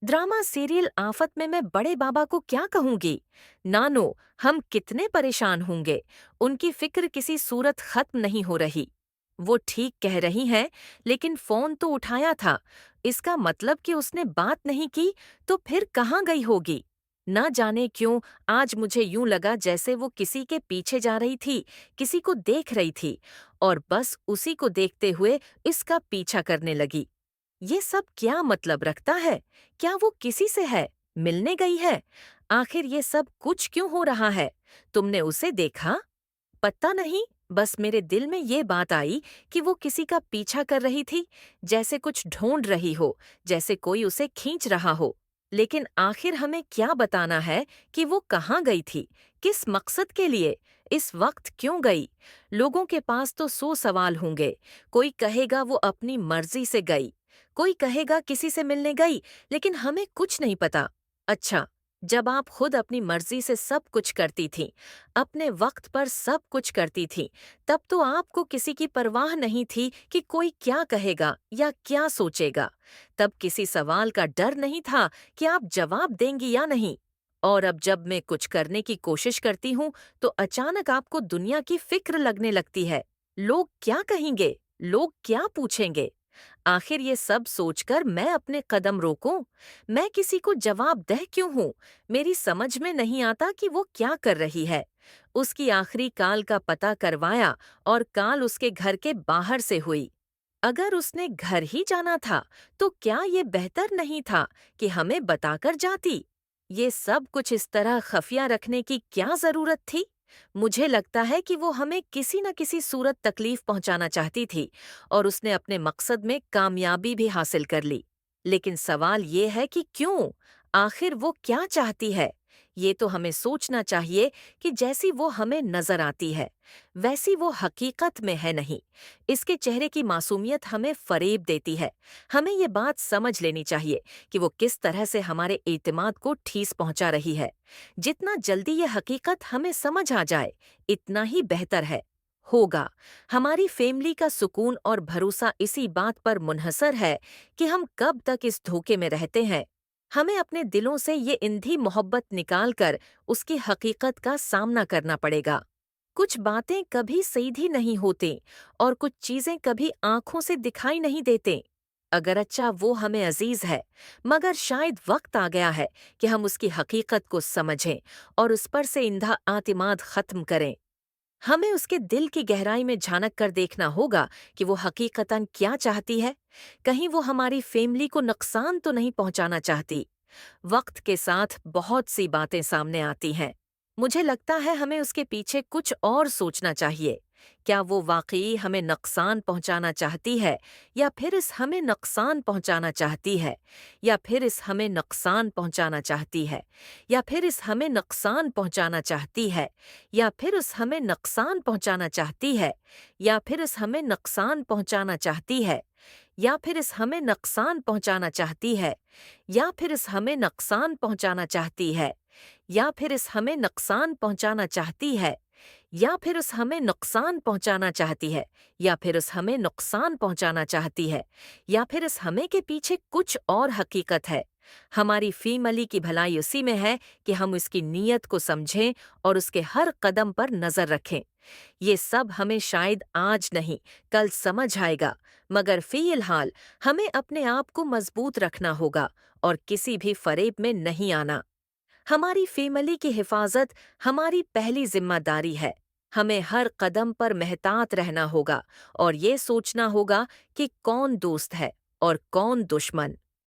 Drama serial आफत में मैं बड़े बाबा को क्या कहूंगी। नानो, हम कितने परेशान होंगे। उनकी फिक्र किसी सूरत खत्म नहीं हो रही। वो ठीक कह रही हैं, लेकिन फोन तो उठाया था। इसका मतलब कि उसने बात नहीं की, तो फिर कहाँ गई होगी। ना जाने क्यों आज मुझे यूं लगा जैसे वो किसी के पीछे जा रही थी, किसी को देख रही थी और बस उसी को देखते हुए इसका पीछा करने लगी। ये सब क्या मतलब रखता है? क्या वो किसी से है? मिलने गई है? आखिर ये सब कुछ क्यों हो रहा है? तुमने उसे देखा? पता नहीं, बस मेरे दिल में ये बात आई कि वो किसी का पीछा कर रही थी, जैसे कुछ ढूंढ रही हो, जैसे कोई उसे खींच रहा हो। लेकिन आखिर हमें क्या बताना है कि वो कहाँ गई थी? किस मकसद के लिए? इस वक्त क्यों गई? लोगों के पास तो 100 सवाल होंगे। कोई कहेगा वो अपनी मर्जी से गई, कोई कहेगा किसी से मिलने गई, लेकिन हमें कुछ नहीं पता। अच्छा, जब आप खुद अपनी मर्जी से सब कुछ करती थीं, अपने वक्त पर सब कुछ करती थी, तब तो आपको किसी की परवाह नहीं थी कि कोई क्या कहेगा या क्या सोचेगा। तब किसी सवाल का डर नहीं था कि आप जवाब देंगी या नहीं। और अब जब मैं कुछ करने की कोशिश करती हूँ, तो अचानक आपको दुनिया की फिक्र लगने लगती है। लोग क्या कहेंगे? लोग क्या पूछेंगे? आखिर ये सब सोचकर मैं अपने कदम रोकूं? मैं किसी को जवाबदेह क्यों हूं? मेरी समझ में नहीं आता कि वो क्या कर रही है। उसकी आखिरी काल का पता करवाया और काल उसके घर के बाहर से हुई। अगर उसने घर ही जाना था, तो क्या ये बेहतर नहीं था कि हमें बताकर जाती? ये सब कुछ इस तरह खफिया रखने की क्या जरूरत थी? मुझे लगता है कि वो हमें किसी न किसी सूरत तकलीफ पहुंचाना चाहती थी और उसने अपने मकसद में कामयाबी भी हासिल कर ली। लेकिन सवाल ये है कि क्यों? आखिर वो क्या चाहती है? ये तो हमें सोचना चाहिए कि जैसी वो हमें नजर आती है, वैसी वो हकीकत में है नहीं। इसके चेहरे की मासूमियत हमें फरेब देती है। हमें ये बात समझ लेनी चाहिए कि वो किस तरह से हमारे एतमाद को ठेस पहुंचा रही है। जितना जल्दी ये हकीकत हमें समझ आ जाए, इतना ही बेहतर है। होगा। हमारी फैमिली का सुकून और भरोसा इसी बात पर मुनहसर है कि हम कब तक इस धोखे में रहते हैं। हमें अपने दिलों से ये इंधी मोहब्बत निकाल कर उसकी हकीकत का सामना करना पड़ेगा। कुछ बातें कभी सीधी नहीं होती और कुछ चीजें कभी आंखों से दिखाई नहीं देते। अगर अच्छा वो हमें अजीज है, मगर शायद वक्त आ गया है कि हम उसकी हकीकत को समझें और उस पर से इंधा आतिमाद खत्म करें। हमें उसके दिल की गहराई में झांक कर देखना होगा कि वो हकीकतन क्या चाहती है। कहीं वो हमारी फैमिली को नुकसान तो नहीं पहुंचाना चाहती। वक्त के साथ बहुत सी बातें सामने आती हैं। मुझे लगता है हमें उसके पीछे कुछ और सोचना चाहिए। क्या वो वाकई हमें नुकसान पहुंचाना चाहती है, या फिर इस हमें नुकसान पहुंचाना चाहती है, या फिर इस हमें नुकसान पहुंचाना चाहती है, या फिर इस हमें नुकसान पहुंचाना चाहती है, या फिर उस हमें नुकसान पहुंचाना चाहती है, या फिर इस हमें नुकसान पहुंचाना चाहती है, या फिर इस हमें नुकसान पहुंचाना चाहती है, या फिर इस हमें नुकसान पहुंचाना चाहती है, या फिर इस हमें नुकसान पहुंचाना चाहती है, या फिर उस हमें नुकसान पहुंचाना चाहती है, या फिर उस हमें नुकसान पहुंचाना चाहती है, या फिर इस हमें के पीछे कुछ और हकीकत है। हमारी फीमली की भलाई उसी में है कि हम उसकी नीयत को समझें और उसके हर कदम पर नजर रखें। ये सब हमें शायद आज नहीं, कल समझ आएगा, मगर फिलहाल हमें अपने आप को मजबूत रखना होगा और किसी भी फरेब में नहीं आना। हमारी फैमिली की हिफाजत हमारी पहली जिम्मेदारी है। हमें हर कदम पर मेहतात रहना होगा और ये सोचना होगा कि कौन दोस्त है और कौन दुश्मन।